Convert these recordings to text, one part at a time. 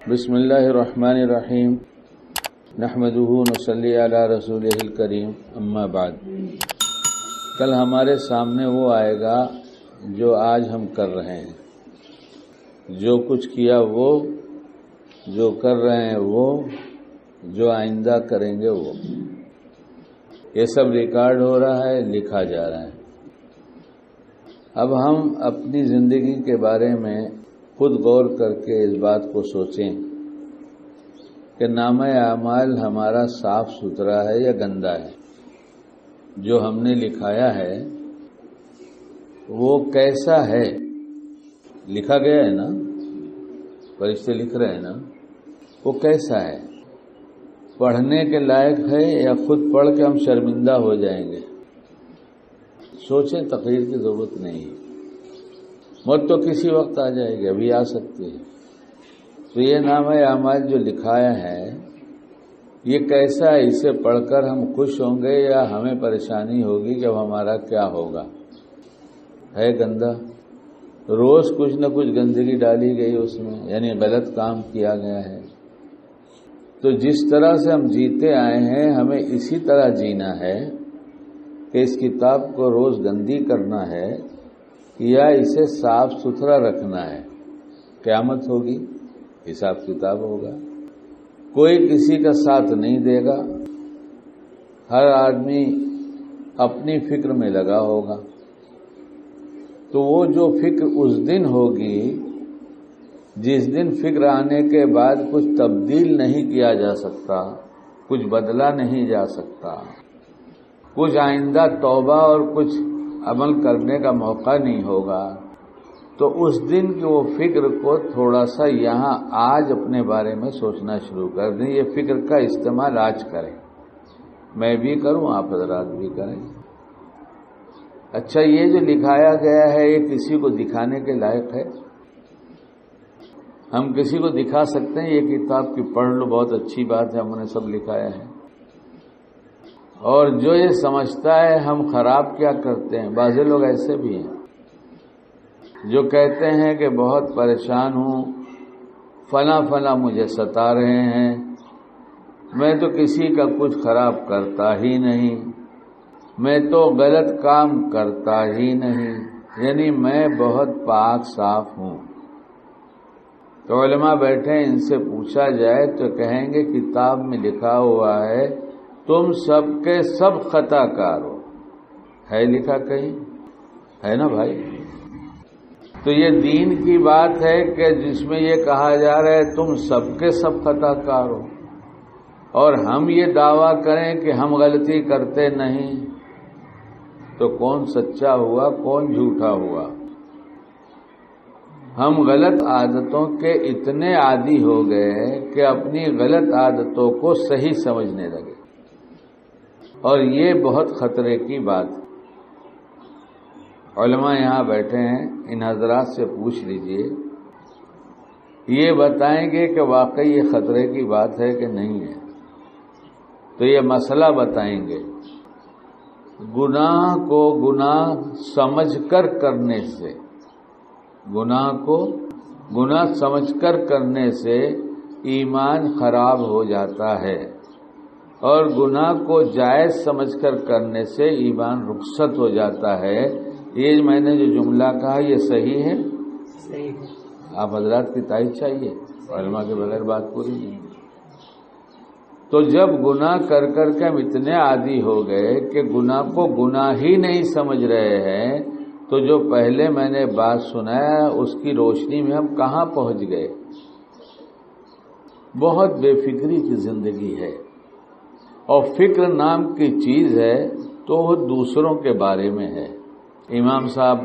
بسم اللہ الرحمن الرحیم نحمدہ ونصلی علی رسولہ الکریم اما بعد۔ کل ہمارے سامنے وہ آئے گا جو آج ہم کر رہے ہیں، جو کچھ کیا وہ، جو کر رہے ہیں وہ، جو آئندہ کریں گے وہ، یہ سب ریکارڈ ہو رہا ہے، لکھا جا رہا ہے۔ اب ہم اپنی زندگی کے بارے میں خود غور کر کے اس بات کو سوچیں کہ نامہ اعمال ہمارا صاف ستھرا ہے یا گندا ہے؟ جو ہم نے لکھایا ہے وہ کیسا ہے؟ لکھا گیا ہے نا، فرشتے لکھ رہے ہیں نا، وہ کیسا ہے؟ پڑھنے کے لائق ہے یا خود پڑھ کے ہم شرمندہ ہو جائیں گے؟ سوچیں، تقریر کی ضرورت نہیں ہے، موت تو کسی وقت آ جائے گی، ابھی آ سکتی ہے۔ تو یہ نامہ اعمال جو لکھایا ہے یہ کیسا ہے؟ اسے پڑھ کر ہم خوش ہوں گے یا ہمیں پریشانی ہوگی کہ ہمارا کیا ہوگا؟ ہے گندا، روز کچھ نہ کچھ گندگی ڈالی گئی اس میں، یعنی غلط کام کیا گیا ہے۔ تو جس طرح سے ہم جیتے آئے ہیں ہمیں اسی طرح جینا ہے کہ اس کتاب کو روز گندی کرنا ہے یا اسے صاف ستھرا رکھنا ہے۔ قیامت ہوگی، حساب کتاب ہوگا، کوئی کسی کا ساتھ نہیں دے گا، ہر آدمی اپنی فکر میں لگا ہوگا۔ تو وہ جو فکر اس دن ہوگی جس دن فکر آنے کے بعد کچھ تبدیل نہیں کیا جا سکتا، کچھ بدلا نہیں جا سکتا، کچھ آئندہ توبہ اور کچھ عمل کرنے کا موقع نہیں ہوگا، تو اس دن کی وہ فکر کو تھوڑا سا یہاں آج اپنے بارے میں سوچنا شروع کر دیں۔ یہ فکر کا استعمال آج کریں، میں بھی کروں، آپ حضرات بھی کریں۔ اچھا، یہ جو لکھایا گیا ہے یہ کسی کو دکھانے کے لائق ہے؟ ہم کسی کو دکھا سکتے ہیں یہ کتاب کی پڑھ لو، بہت اچھی بات ہے، ہم نے سب لکھایا ہے؟ اور جو یہ سمجھتا ہے ہم خراب کیا کرتے ہیں، بعض لوگ ایسے بھی ہیں جو کہتے ہیں کہ بہت پریشان ہوں، فلاں فلاں مجھے ستا رہے ہیں، میں تو کسی کا کچھ خراب کرتا ہی نہیں، میں تو غلط کام کرتا ہی نہیں، یعنی میں بہت پاک صاف ہوں۔ تو علماء بیٹھے ان سے پوچھا جائے تو کہیں گے کتاب میں لکھا ہوا ہے تم سب کے سب خطا کار ہو، ہے لکھا کہیں؟ ہے نا بھائی؟ تو یہ دین کی بات ہے کہ جس میں یہ کہا جا رہا ہے تم سب کے سب خطا کار ہو، اور ہم یہ دعویٰ کریں کہ ہم غلطی کرتے نہیں، تو کون سچا ہوا کون جھوٹا ہوا؟ ہم غلط عادتوں کے اتنے عادی ہو گئے کہ اپنی غلط عادتوں کو صحیح سمجھنے لگے، اور یہ بہت خطرے کی بات ہے۔ علماء یہاں بیٹھے ہیں، ان حضرات سے پوچھ لیجئے، یہ بتائیں گے کہ واقعی یہ خطرے کی بات ہے کہ نہیں ہے؟ تو یہ مسئلہ بتائیں گے۔ گناہ کو گناہ سمجھ کر کرنے سے، گناہ کو گناہ سمجھ کر کرنے سے ایمان خراب ہو جاتا ہے، اور گناہ کو جائز سمجھ کر کرنے سے ایمان رخصت ہو جاتا ہے۔ یہ میں نے جو جملہ کہا یہ صحیح ہے؟ صحیح ہے۔ آپ حضرات کی تائید چاہیے، علماء کے بغیر بات پوری نہیں۔ تو جب گناہ کر کر کے ہم اتنے عادی ہو گئے کہ گناہ کو گناہ ہی نہیں سمجھ رہے ہیں، تو جو پہلے میں نے بات سنایا اس کی روشنی میں ہم کہاں پہنچ گئے؟ بہت بے فکری کی زندگی ہے، اور فکر نام کی چیز ہے تو وہ دوسروں کے بارے میں ہے۔ امام صاحب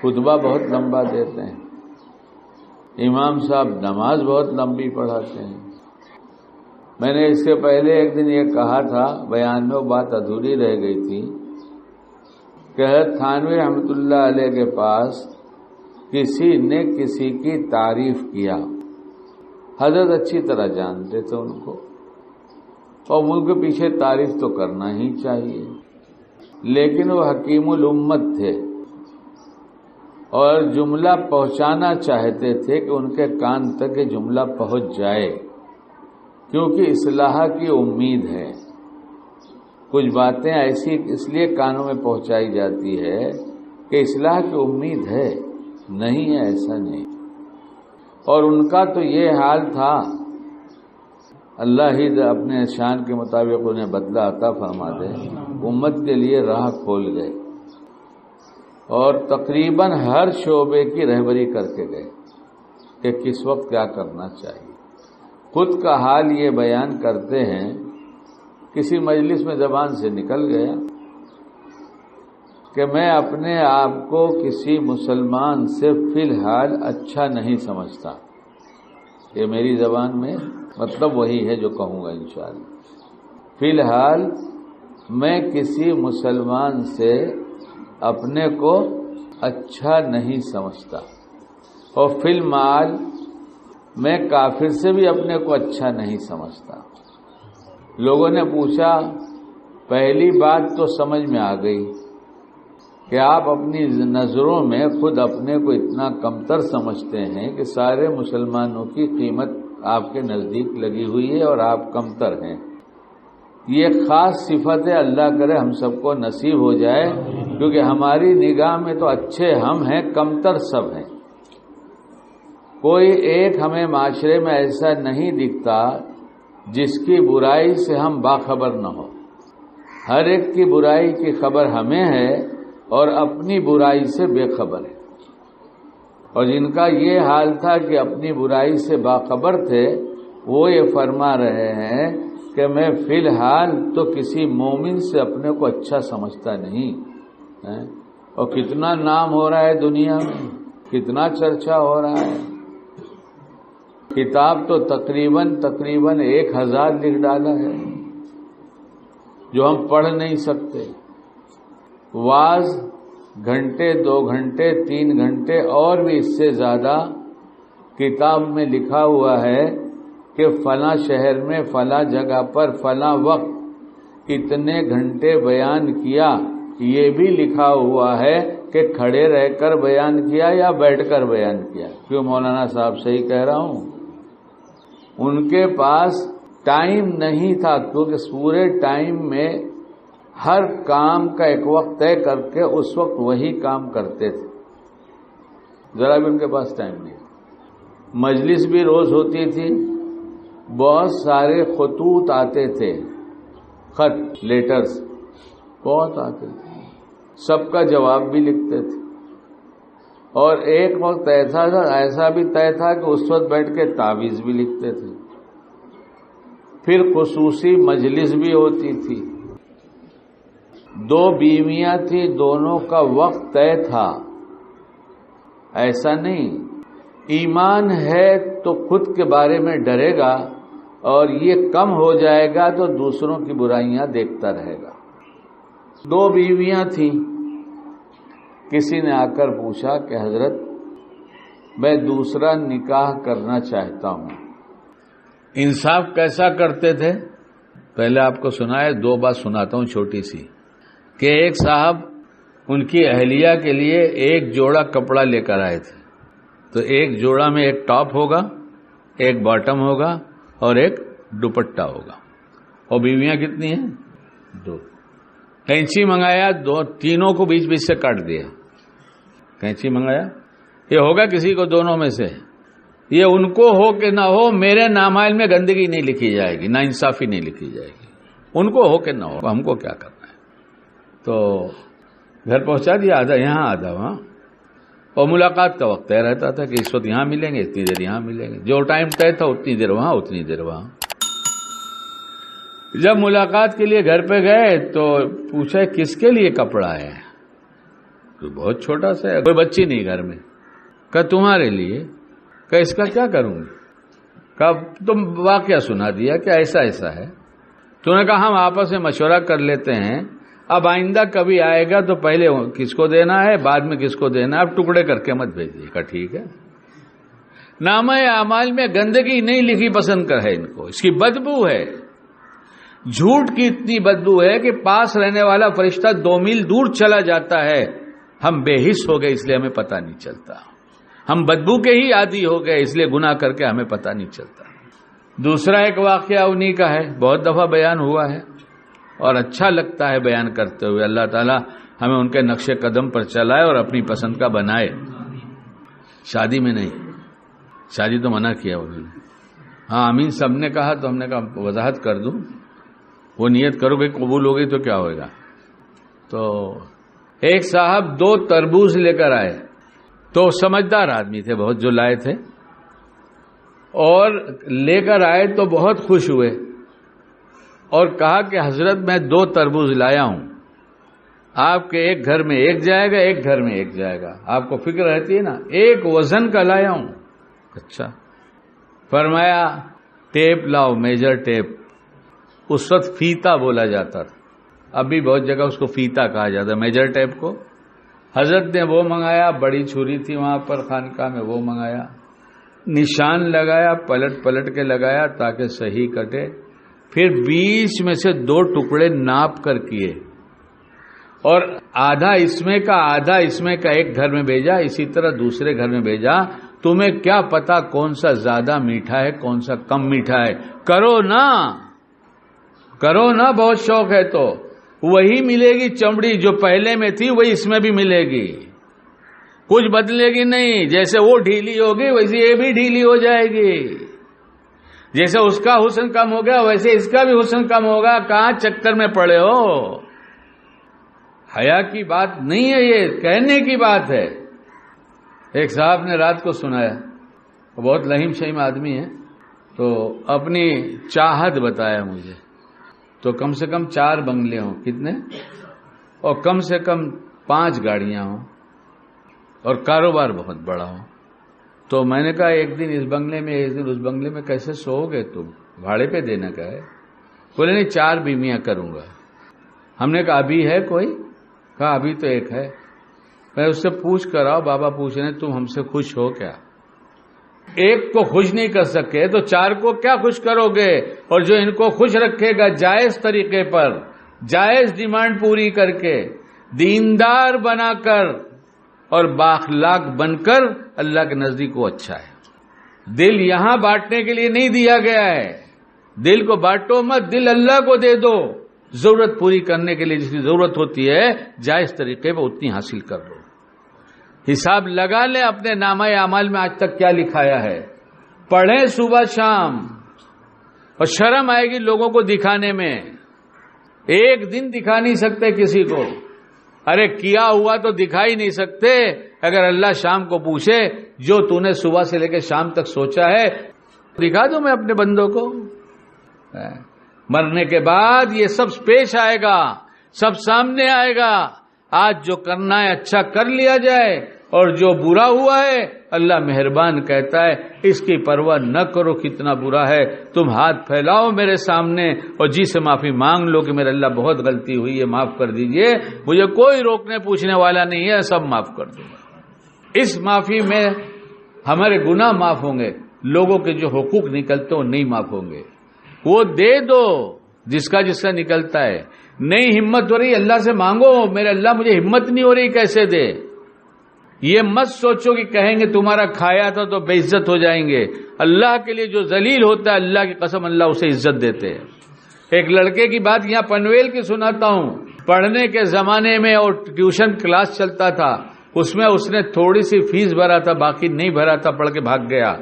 خطبہ بہت لمبا دیتے ہیں، امام صاحب نماز بہت لمبی پڑھاتے ہیں۔ میں نے اس سے پہلے ایک دن یہ کہا تھا، بیان میں وہ بات ادھوری رہ گئی تھی، کہ حضرت تھانوی رحمۃ اللہ علیہ کے پاس کسی نے کسی کی تعریف کیا، حضرت اچھی طرح جانتے تھے ان کو، اور ان کے پیچھے تعریف تو کرنا ہی چاہیے، لیکن وہ حکیم الامت تھے، اور جملہ پہنچانا چاہتے تھے کہ ان کے کان تک یہ جملہ پہنچ جائے، کیونکہ اصلاح کی امید ہے۔ کچھ باتیں ایسی اس لیے کانوں میں پہنچائی جاتی ہے کہ اصلاح کی امید ہے، نہیں ہے ایسا نہیں۔ اور ان کا تو یہ حال تھا، اللہ ہی اپنے شان کے مطابق انہیں بدلہ عطا فرما دے، امت کے لیے راہ کھول گئے اور تقریباً ہر شعبے کی رہبری کر کے گئے کہ کس وقت کیا کرنا چاہیے۔ خود کا حال یہ بیان کرتے ہیں، کسی مجلس میں زبان سے نکل گیا کہ میں اپنے آپ کو کسی مسلمان سے فی الحال اچھا نہیں سمجھتا۔ یہ میری زبان میں مطلب وہی ہے جو کہوں گا انشاءاللہ۔ فی الحال میں کسی مسلمان سے اپنے کو اچھا نہیں سمجھتا، اور فی المعال میں کافر سے بھی اپنے کو اچھا نہیں سمجھتا۔ لوگوں نے پوچھا، پہلی بات تو سمجھ میں آ گئی کہ آپ اپنی نظروں میں خود اپنے کو اتنا کمتر سمجھتے ہیں کہ سارے مسلمانوں کی قیمت آپ کے نزدیک لگی ہوئی ہے اور آپ کمتر ہیں۔ یہ خاص صفت ہے، اللہ کرے ہم سب کو نصیب ہو جائے، کیونکہ ہماری نگاہ میں تو اچھے ہم ہیں، کمتر سب ہیں۔ کوئی ایک ہمیں معاشرے میں ایسا نہیں دکھتا جس کی برائی سے ہم باخبر نہ ہو۔ ہر ایک کی برائی کی خبر ہمیں ہے اور اپنی برائی سے بے خبر ہے۔ اور جن کا یہ حال تھا کہ اپنی برائی سے باخبر تھے، وہ یہ فرما رہے ہیں کہ میں فی الحال تو کسی مومن سے اپنے کو اچھا سمجھتا نہیں۔ اور کتنا نام ہو رہا ہے دنیا میں، کتنا چرچا ہو رہا ہے۔ کتاب تو تقریباً 1000 لکھ ڈالا ہے جو ہم پڑھ نہیں سکتے۔ واعظ گھنٹے، 2 گھنٹے، 3 گھنٹے اور بھی اس سے زیادہ کتاب میں لکھا ہوا ہے کہ فلاں شہر میں فلاں جگہ پر فلاں وقت اتنے گھنٹے بیان کیا۔ یہ بھی لکھا ہوا ہے کہ کھڑے رہ کر بیان کیا یا بیٹھ کر بیان کیا۔ کیوں مولانا صاحب صحیح کہہ رہا ہوں؟ ان کے پاس ٹائم نہیں تھا، کیونکہ پورے ٹائم میں ہر کام کا ایک وقت طے کر کے اس وقت وہی کام کرتے تھے، ذرا بھی ان کے پاس ٹائم نہیں۔ مجلس بھی روز ہوتی تھی، بہت سارے خطوط آتے تھے، خط لیٹرز بہت آتے تھے، سب کا جواب بھی لکھتے تھے۔ اور ایک وقت ایسا بھی طے تھا کہ اس وقت بیٹھ کے تعویذ بھی لکھتے تھے۔ پھر خصوصی مجلس بھی ہوتی تھی۔ 2 بیویاں تھیں، دونوں کا وقت طے تھا۔ ایسا نہیں، ایمان ہے تو خود کے بارے میں ڈرے گا اور یہ کم ہو جائے گا تو دوسروں کی برائیاں دیکھتا رہے گا۔ 2 بیویاں تھیں۔ کسی نے آ کر پوچھا کہ حضرت میں دوسرا نکاح کرنا چاہتا ہوں۔ انصاف کیسا کرتے تھے؟ پہلے آپ کو سنائے، 2 بات سناتا ہوں چھوٹی سی، کہ ایک صاحب ان کی اہلیہ کے لیے ایک جوڑا کپڑا لے کر آئے تھے، تو ایک جوڑا میں ایک ٹاپ ہوگا، ایک باٹم ہوگا اور ایک دوپٹہ ہوگا۔ اور بیویاں کتنی ہیں؟ 2۔ کینچی منگایا، 3 کو بیچ سے کاٹ دیا۔ کینچی منگایا، یہ ہوگا کسی کو دونوں میں سے، یہ ان کو ہو کہ نہ ہو، میرے نامائل میں گندگی نہیں لکھی جائے گی، نا انصافی نہیں لکھی جائے گی، ان کو ہو کہ نہ ہو، ہم کو کیا کرنا ہے۔ تو گھر پہنچا دیا، آدھا یہاں آدھا وہاں، اور ملاقات کا وقت طے رہتا تھا کہ اس وقت یہاں ملیں گے، اتنی دیر یہاں ملیں گے، جو ٹائم طے تھا اتنی دیر وہاں، اتنی دیر وہاں۔ جب ملاقات کے لیے گھر پہ گئے تو پوچھا کس کے لیے کپڑا ہے؟ تو بہت چھوٹا سا ہے، کوئی بچی نہیں گھر میں۔ کہا تمہارے لیے۔ کہا اس کا کیا کروں گی؟ کہا تم واقعہ سنا دیا کہ ایسا ایسا ہے۔ تو نے کہا ہم آپس میں مشورہ کر لیتے ہیں، اب آئندہ کبھی آئے گا تو پہلے کس کو دینا ہے، بعد میں کس کو دینا ہے، اب ٹکڑے کر کے مت بھیجیے۔ کہا ٹھیک ہے۔ نامہ اعمال میں گندگی نہیں لکھی پسند کر ہے ان کو، اس کی بدبو ہے۔ جھوٹ کی اتنی بدبو ہے کہ پاس رہنے والا فرشتہ 2 میل دور چلا جاتا ہے ہم بے حس ہو گئے اس لیے ہمیں پتہ نہیں چلتا، ہم بدبو کے ہی عادی ہو گئے اس لیے گناہ کر کے ہمیں پتہ نہیں چلتا۔ دوسرا ایک واقعہ انہی کا ہے، بہت دفعہ بیان ہوا ہے اور اچھا لگتا ہے بیان کرتے ہوئے۔ اللہ تعالی ہمیں ان کے نقش قدم پر چلائے اور اپنی پسند کا بنائے۔ شادی میں نہیں، شادی تو منع کیا انہوں نے۔ ہاں آمین سب نے کہا تو ہم نے کہا وضاحت کر دوں، وہ نیت کرو کہ قبول ہو گئی تو کیا ہوئے گا۔ تو ایک صاحب 2 تربوز لے کر آئے، تو سمجھدار آدمی تھے بہت جو لائے تھے، اور لے کر آئے تو بہت خوش ہوئے اور کہا کہ حضرت میں 2 تربوز لایا ہوں، آپ کے ایک گھر میں ایک جائے گا، ایک گھر میں ایک جائے گا، آپ کو فکر رہتی ہے نا، ایک وزن کا لایا ہوں۔ اچھا، فرمایا ٹیپ لاؤ، میجر ٹیپ، اس وقت فیتا بولا جاتا تھا، ابھی بہت جگہ اس کو فیتا کہا جاتا ہے، میجر ٹیپ کو۔ حضرت نے وہ منگایا، بڑی چھری تھی وہاں پر خانقاہ میں، وہ منگایا، نشان لگایا، پلٹ پلٹ کے لگایا تاکہ صحیح کٹے، پھر بیچ میں سے 2 ٹکڑے ناپ کر کیے اور آدھا اس میں کا آدھا اس میں کا ایک گھر میں بھیجا، اسی طرح دوسرے گھر میں بھیجا۔ تمہیں کیا پتا کون سا زیادہ میٹھا ہے کون سا کم میٹھا ہے، کرو نا، بہت شوق ہے تو وہی ملے گی چمڑی جو پہلے میں تھی وہی اس میں بھی ملے گی، کچھ بدلے گی نہیں، جیسے وہ ڈھیلی ہوگی ویسے یہ بھی ڈھیلی ہو جائے گی، جیسے اس کا حسن کم ہو گیا ویسے اس کا بھی حسن کم ہوگا، کہاں چکر میں پڑے ہو؟ حیا کی بات نہیں ہے، یہ کہنے کی بات ہے۔ ایک صاحب نے رات کو سنایا، وہ بہت لہیم شہیم آدمی ہے، تو اپنی چاہت بتایا مجھے، تو کم سے کم 4 بنگلے ہوں، کتنے؟ اور کم سے کم 5 گاڑیاں ہوں، اور کاروبار بہت بڑا ہو۔ تو میں نے کہا ایک دن اس بنگلے میں ایک دن اس بنگلے میں کیسے سو گے تم؟ بھاڑے پہ دینے کا ہے؟ بولے نہیں 4 بیویاں کروں گا۔ ہم نے کہا ابھی ہے کوئی؟ کہا ابھی تو ایک ہے۔ میں اس سے پوچھ کر آؤ، بابا پوچھ رہے تم ہم سے خوش ہو کیا؟ ایک کو خوش نہیں کر سکے تو 4 کو کیا خوش کرو گے؟ اور جو ان کو خوش رکھے گا جائز طریقے پر، جائز ڈیمانڈ پوری کر کے، دیندار بنا کر اور بااخلاق بن کر، اللہ کے نزدیک وہ اچھا ہے۔ دل یہاں بانٹنے کے لیے نہیں دیا گیا ہے، دل کو بانٹو مت، دل اللہ کو دے دو، ضرورت پوری کرنے کے لیے جس کی ضرورت ہوتی ہے جائز طریقے پہ اتنی حاصل کر لو۔ حساب لگا لیں اپنے نامہ اعمال میں آج تک کیا لکھایا ہے، پڑھیں صبح شام، اور شرم آئے گی لوگوں کو دکھانے میں، ایک دن دکھا نہیں سکتے کسی کو، ارے کیا ہوا تو دکھا ہی نہیں سکتے۔ اگر اللہ شام کو پوچھے جو تو نے صبح سے لے کے شام تک سوچا ہے دکھا دوں میں اپنے بندوں کو؟ مرنے کے بعد یہ سب پیش آئے گا، سب سامنے آئے گا۔ آج جو کرنا ہے اچھا کر لیا جائے، اور جو برا ہوا ہے اللہ مہربان کہتا ہے اس کی پرواہ نہ کرو کتنا برا ہے، تم ہاتھ پھیلاؤ میرے سامنے اور جی سے معافی مانگ لو کہ میرے اللہ بہت غلطی ہوئی ہے، معاف کر دیجئے، مجھے کوئی روکنے پوچھنے والا نہیں ہے، سب معاف کر دوں گا۔ اس معافی میں ہمارے گناہ معاف ہوں گے، لوگوں کے جو حقوق نکلتے وہ نہیں معاف ہوں گے، وہ دے دو جس کا نکلتا ہے۔ نہیں ہمت ہو رہی اللہ سے مانگو، میرے اللہ مجھے ہمت نہیں ہو رہی کیسے دے۔ یہ مت سوچو کہ کہیں گے تمہارا کھایا تھا تو بے عزت ہو جائیں گے، اللہ کے لیے جو ذلیل ہوتا ہے اللہ کی قسم اللہ اسے عزت دیتے ہیں۔ ایک لڑکے کی بات یہاں پنویل کی سناتا ہوں، پڑھنے کے زمانے میں اور ٹیوشن کلاس چلتا تھا، اس میں اس نے تھوڑی سی فیس بھرا تھا، باقی نہیں بھرا تھا، پڑھ کے بھاگ گیا۔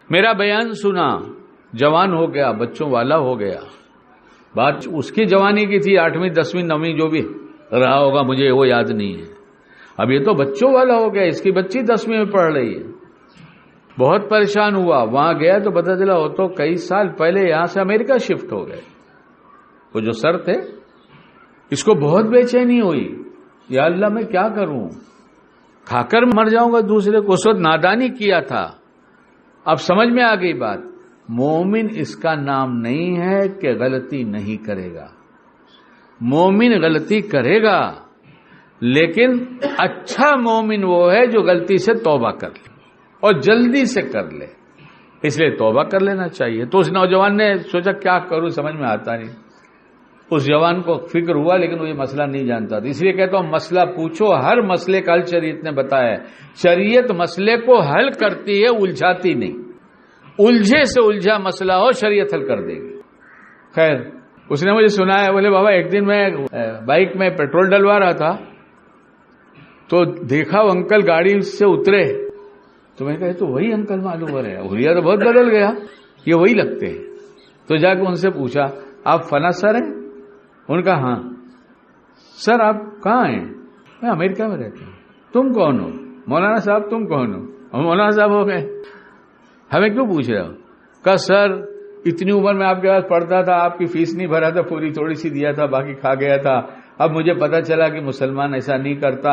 میرا بیان سنا، جوان ہو گیا، بچوں والا ہو گیا۔ بات اس کی جوانی کی تھی، 8ویں 10ویں 9ویں جو بھی رہا ہوگا مجھے وہ یاد نہیں ہے، اب یہ تو بچوں والا ہو گیا، اس کی بچی 10ویں میں پڑھ رہی ہے۔ بہت پریشان ہوا، وہاں گیا تو پتہ چلا وہ تو کئی سال پہلے یہاں سے امریکہ شفٹ ہو گئے۔ وہ جو سر تھے اس کو بہت بے چینی ہوئی، یا اللہ میں کیا کروں، کھا کر مر جاؤں گا دوسرے کو۔ اس وقت نادانی کیا تھا، اب سمجھ میں آ گئی بات۔ مومن اس کا نام نہیں ہے کہ غلطی نہیں کرے گا، مومن غلطی کرے گا، لیکن اچھا مومن وہ ہے جو غلطی سے توبہ کر لے اور جلدی سے کر لے، اس لیے توبہ کر لینا چاہیے۔ تو اس نوجوان نے سوچا کیا کروں، سمجھ میں آتا نہیں، اس جوان کو فکر ہوا لیکن وہ یہ مسئلہ نہیں جانتا تھا. اس لیے کہتا ہوں مسئلہ پوچھو. ہر مسئلے کا حل شریعت نے بتایا ہے. شریعت مسئلے کو حل کرتی ہے، الجھاتی نہیں. الجھے سے الجھا مسئلہ ہو شریعت حل کر دے گی. خیر اس نے مجھے سنایا، بولے بابا ایک دن میں بائک میں پیٹرول ڈلوا رہا تھا تو دیکھا وہ انکل گاڑی سے اترے تو میں کہا تو وہی انکل معلوم ہو رہے ہیں، حلیہ تو بہت بدل گیا، یہ وہی لگتے ہیں. تو جا کے ان سے پوچھا آپ فلاں سر ہیں؟ ان کا ہاں. سر آپ کہاں ہیں؟ میں امریکہ میں رہتا ہوں. تم کون ہو؟ مولانا صاحب تم کون ہو؟ ہم مولانا صاحب ہو گئے. ہمیں کیوں پوچھ رہے ہو؟ کہا سر اتنی عمر میں آپ کے پاس پڑھتا تھا، آپ کی فیس نہیں بھرا تھا، پوری تھوڑی سی دیا تھا، باقی کھا گیا تھا. اب مجھے پتا چلا کہ مسلمان ایسا نہیں کرتا،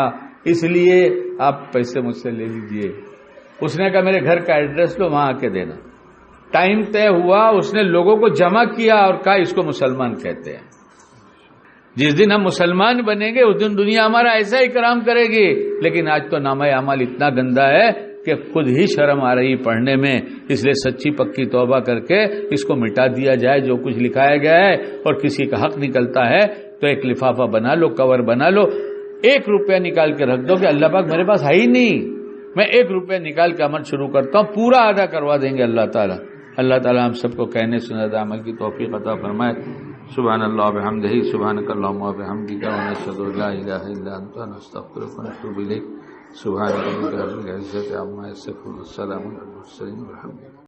اس لیے آپ پیسے مجھ سے لے لیجئے. اس نے کہا میرے گھر کا ایڈریس لو، وہاں آ کے دینا. ٹائم طے ہوا، اس نے لوگوں کو جمع کیا اور کہا اس کو مسلمان کہتے ہیں. جس دن ہم مسلمان بنیں گے اس دن دنیا ہمارا ایسا اکرام کرے گی. لیکن آج تو نامہ اعمال اتنا گندا ہے کہ خود ہی شرم آ رہی پڑھنے میں. اس لیے سچی پکی توبہ کر کے اس کو مٹا دیا جائے جو کچھ لکھایا گیا ہے. اور کسی کا حق نکلتا ہے تو ایک لفافہ بنا لو، کور بنا لو، 1 روپیہ نکال کے رکھ دو کہ اللہ پاک میرے پاس ہے ہی نہیں، میں 1 روپیہ نکال کے عمل شروع کرتا ہوں، پورا ادا کروا دیں گے اللہ تعالیٰ. اللہ تعالیٰ ہم سب کو کہنے سنت عمل کی توفیق عطا فرمائے. سبحان اللہ وبحمدہ، سبحانک اللہم وبحمدک، ونشہد ان لا الہ الا انت، نستغفرک ونتوب الیک. سبحان ربک رب العزۃ عما یصفون، والسلام علی المرسلین والحمد للہ.